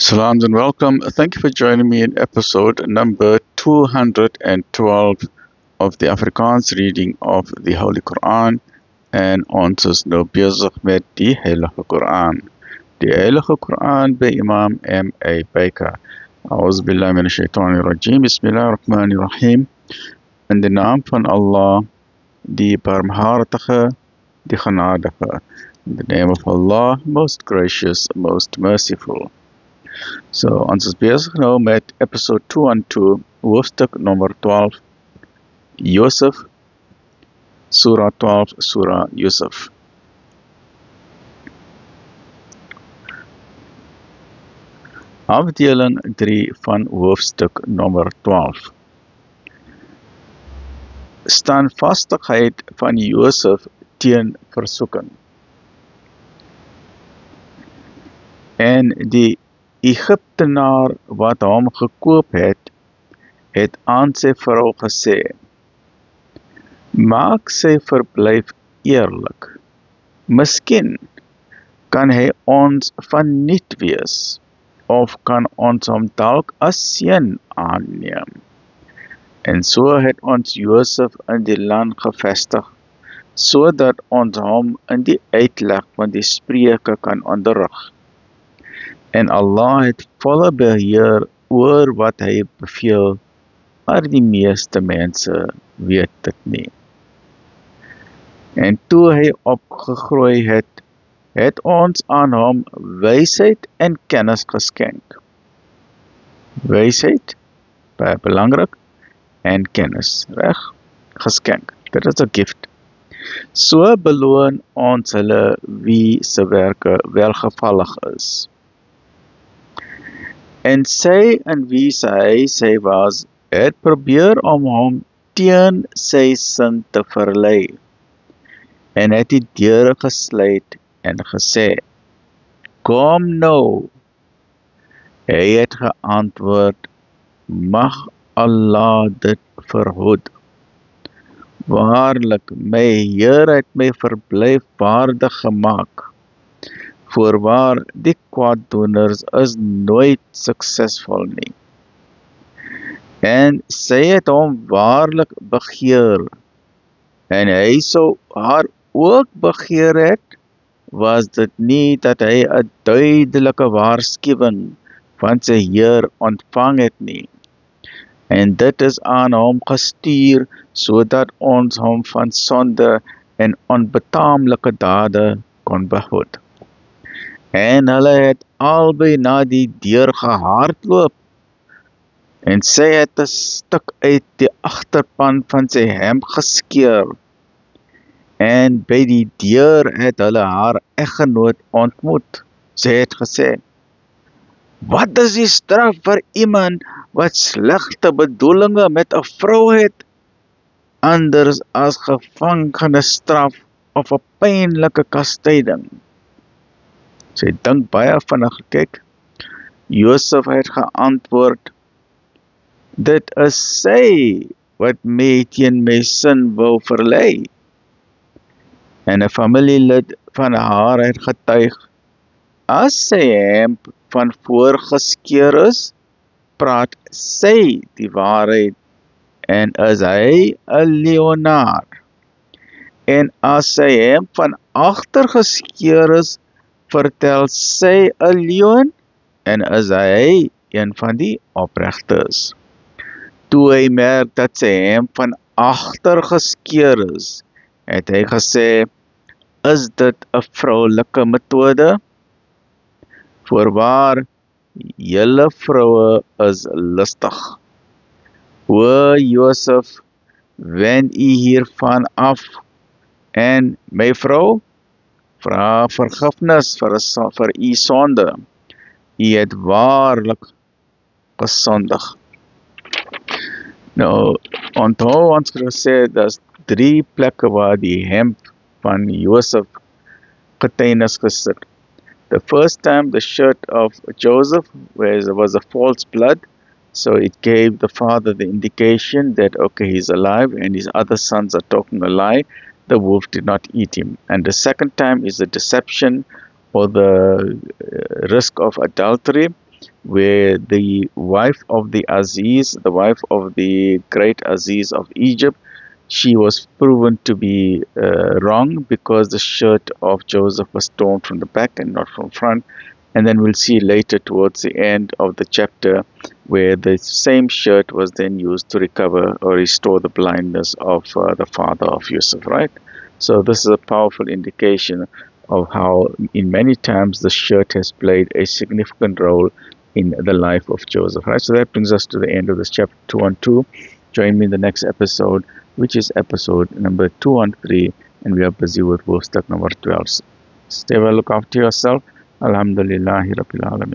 Salams and welcome. Thank you for joining me in episode number 212 of the Afrikaans reading of the Holy Quran. En ons is nou bezig met die Heilige Quran. Die Heilige Quran bij Imam M.A. Baker. Auzubillahi minash shaitanir rajim. Bismillahirrahmanirrahim. In de naam van Allah, die barmhartige, die genadige. In the name of Allah, most gracious, most merciful. So, ons is bezig nou met episode 212, hoofdstuk nummer 12, Joseph, Surah 12, Surah Yusuf. Afdeling 3 van hoofdstuk nummer 12. Standvastigheid van Joseph teen versoeking. En die Egyptenaar wat hom gekoop het aan sy vrou gesê, maak sy verblyf eerlik. Miskien kan hy ons van niet wees, of kan ons hom dalk as seun aanneem. En so het ons Joseph in die land gevestig, sodat ons hom in die uitleg van die spreuke kan onderrig. En Allah het volle beheer oor wat hy beveel, maar die meeste mense weet dit nie. En toe hy opgegroei het ons aan hom wysheid en kennis geskenk. Wysheid, baie belangrik, en kennis, reg? Geskenk, dit is 'n gift. So beloon ons hulle wie se werke welgevallig is. En sy in wie sy was, het probeer om hom teen sy sin te verlei, en het die deure gesluit en gesê, kom nou. Hy het geantwoord, mag Allah dit verhoed. Waarlik, my Heer het my verblyf waardig gemaak. Voorwaar, die kwaaddoeners is nooit suksesvol nie. En sy het hom waarlik begeer, en hy sou haar ook begeer het, was dit nie dat hy 'n duidelike waarskuwing van sy Heer ontvang het nie. En dit is aan hom gestuur, sodat ons hom van sonde en onbetaamlike dade kon behoed. En hulle het albei na die deur gehardloop, en sy het 'n stuk uit die agterpan van sy hemp geskeur, en by die deur het hulle haar eggenoot ontmoet. Sy het gesê, wat is die straf vir iemand wat slegte bedoelinge met 'n vrou het, anders as gevangenisstraf of 'n pynlike kastyding? Sy dink baie vinnig gekyk. Joseph het geantwoord, dit is sy wat my teen my sin wou verlei. En 'n familielid van haar het getuig, as sy hemp van voor geskeur is, praat sy die waarheid, en is hy 'n leeuenaar. En as sy hemp van agter geskeur is, vertel sy 'n leuen, en is hy een van die opregtes. Toe hy merk dat sy hemp van agter geskeur is, het hy gesê, is dit 'n vroulike metode? Voorwaar, julle vroue is lustig. O Joseph, wend u hiervan af, en my vrou, vra vergifnis vir u sonde. U het waarlik gesondig. Nou, onthou ons gesê, daar's 3 plekke waar die hemp van Joseph getuienis gesit. The first time, the shirt of Joseph was a false blood, so it gave the father the indication that, okay, he's alive, and his other sons are talking a lie. The wolf did not eat him. And the second time is the deception or the risk of adultery, where the wife of the Aziz, the wife of the great Aziz of Egypt, she was proven to be wrong because the shirt of Joseph was torn from the back and not from front. And then we'll see later towards the end of the chapter where the same shirt was then used to recover or restore the blindness of the father of Yusuf, right? So this is a powerful indication of how in many times the shirt has played a significant role in the life of Joseph, right? So that brings us to the end of this chapter 212. Join me in the next episode, which is episode number 213, and we are busy with verse number 12. Stay well, look after yourself. Alhamdulillahi Rabbil Alameen.